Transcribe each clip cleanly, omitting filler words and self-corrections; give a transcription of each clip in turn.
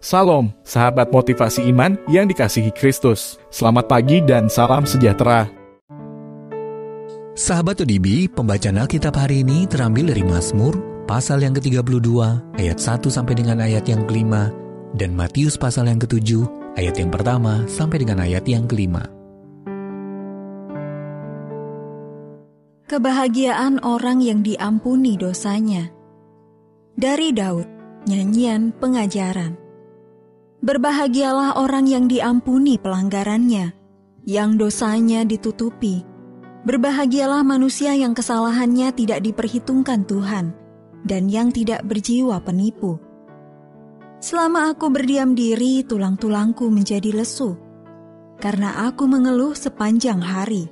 Salam, sahabat motivasi iman yang dikasihi Kristus. Selamat pagi dan salam sejahtera. Sahabat ODB, pembacaan Alkitab hari ini terambil dari Mazmur, pasal yang ke-32, ayat 1 sampai dengan ayat yang ke-5, dan Matius pasal yang ke-7, ayat yang pertama sampai dengan ayat yang ke-5. Kebahagiaan orang yang diampuni dosanya. Dari Daud, nyanyian pengajaran. Berbahagialah orang yang diampuni pelanggarannya, yang dosanya ditutupi. Berbahagialah manusia yang kesalahannya tidak diperhitungkan Tuhan, dan yang tidak berjiwa penipu. Selama aku berdiam diri, tulang-tulangku menjadi lesu, karena aku mengeluh sepanjang hari.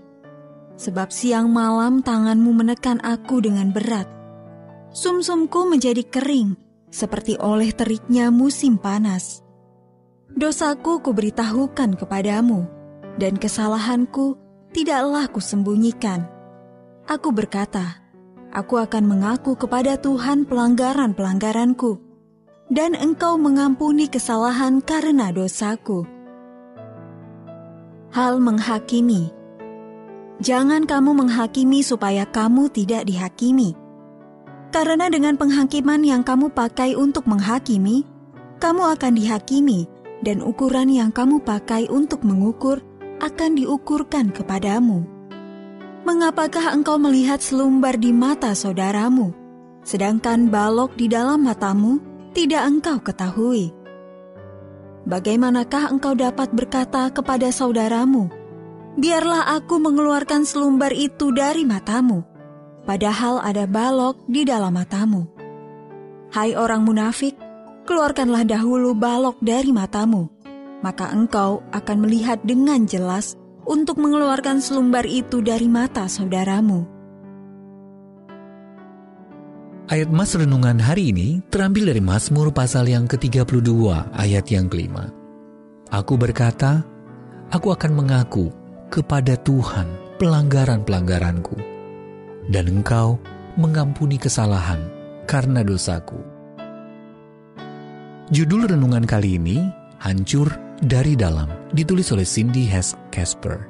Sebab siang malam tanganmu menekan aku dengan berat. Sumsumku menjadi kering, seperti oleh teriknya musim panas. Dosaku kuberitahukan kepadamu, dan kesalahanku tidaklah kusembunyikan. Aku berkata, aku akan mengaku kepada Tuhan pelanggaran-pelanggaranku, dan Engkau mengampuni kesalahan karena dosaku. Hal menghakimi. Jangan kamu menghakimi supaya kamu tidak dihakimi. Karena dengan penghakiman yang kamu pakai untuk menghakimi, kamu akan dihakimi, dan ukuran yang kamu pakai untuk mengukur akan diukurkan kepadamu. Mengapakah engkau melihat selumbar di mata saudaramu, sedangkan balok di dalam matamu tidak engkau ketahui? Bagaimanakah engkau dapat berkata kepada saudaramu, biarlah aku mengeluarkan selumbar itu dari matamu, padahal ada balok di dalam matamu? Hai orang munafik, keluarkanlah dahulu balok dari matamu, maka engkau akan melihat dengan jelas untuk mengeluarkan selumbar itu dari mata saudaramu. Ayat Mas renungan hari ini terambil dari Mazmur pasal yang ke-32, ayat yang ke-5. Aku berkata, aku akan mengaku kepada Tuhan pelanggaran-pelanggaranku, dan Engkau mengampuni kesalahan karena dosaku. Judul renungan kali ini, Hancur dari Dalam, ditulis oleh Cindy Hess Casper.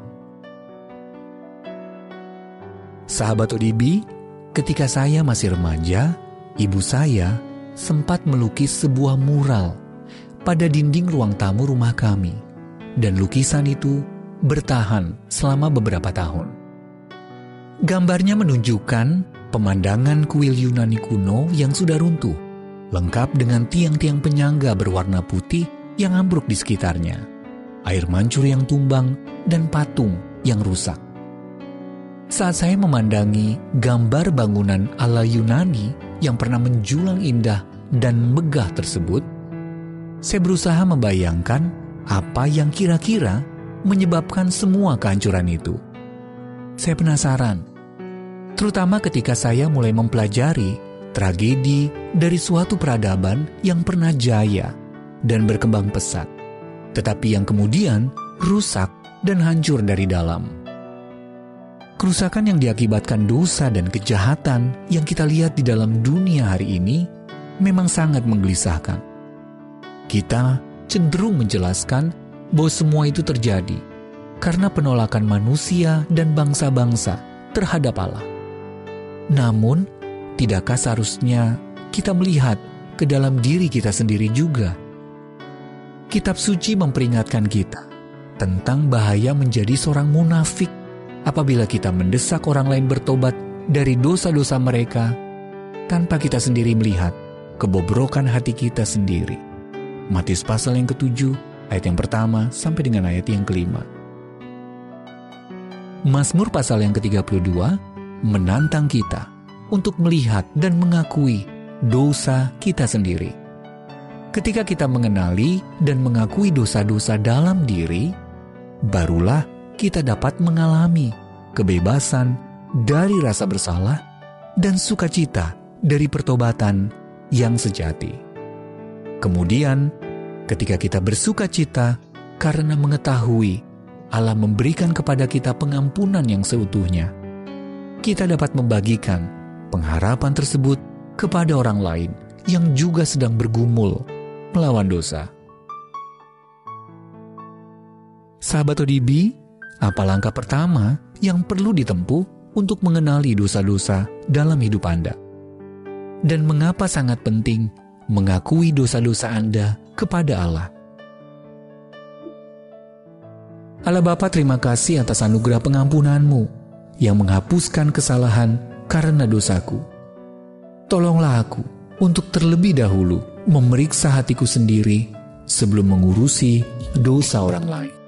Sahabat ODB, ketika saya masih remaja, ibu saya sempat melukis sebuah mural pada dinding ruang tamu rumah kami, dan lukisan itu bertahan selama beberapa tahun. Gambarnya menunjukkan pemandangan kuil Yunani kuno yang sudah runtuh, lengkap dengan tiang-tiang penyangga berwarna putih yang ambruk di sekitarnya, air mancur yang tumbang, dan patung yang rusak. Saat saya memandangi gambar bangunan ala Yunani yang pernah menjulang indah dan megah tersebut, saya berusaha membayangkan apa yang kira-kira menyebabkan semua kehancuran itu. Saya penasaran, terutama ketika saya mulai mempelajari tragedi dari suatu peradaban yang pernah jaya dan berkembang pesat, tetapi yang kemudian rusak dan hancur dari dalam. Kerusakan yang diakibatkan dosa dan kejahatan yang kita lihat di dalam dunia hari ini memang sangat menggelisahkan. Kita cenderung menjelaskan bahwa semua itu terjadi karena penolakan manusia dan bangsa-bangsa terhadap Allah. Namun, tidakkah seharusnya kita melihat ke dalam diri kita sendiri juga? Kitab suci memperingatkan kita tentang bahaya menjadi seorang munafik apabila kita mendesak orang lain bertobat dari dosa-dosa mereka tanpa kita sendiri melihat kebobrokan hati kita sendiri. Matius pasal yang ke-7, ayat yang pertama sampai dengan ayat yang ke-5. Mazmur pasal yang ke-32 menantang kita untuk melihat dan mengakui dosa kita sendiri. Ketika kita mengenali dan mengakui dosa-dosa dalam diri, barulah kita dapat mengalami kebebasan dari rasa bersalah dan sukacita dari pertobatan yang sejati. Kemudian, ketika kita bersukacita karena mengetahui Allah memberikan kepada kita pengampunan yang seutuhnya, kita dapat membagikan pengharapan tersebut kepada orang lain yang juga sedang bergumul melawan dosa. Sahabat ODB, apa langkah pertama yang perlu ditempuh untuk mengenali dosa-dosa dalam hidup Anda? Dan mengapa sangat penting mengakui dosa-dosa Anda kepada Allah? Allah Bapa, terima kasih atas anugerah pengampunan-Mu yang menghapuskan kesalahan karena dosaku. Tolonglah aku untuk terlebih dahulu memeriksa hatiku sendiri sebelum mengurusi dosa orang lain.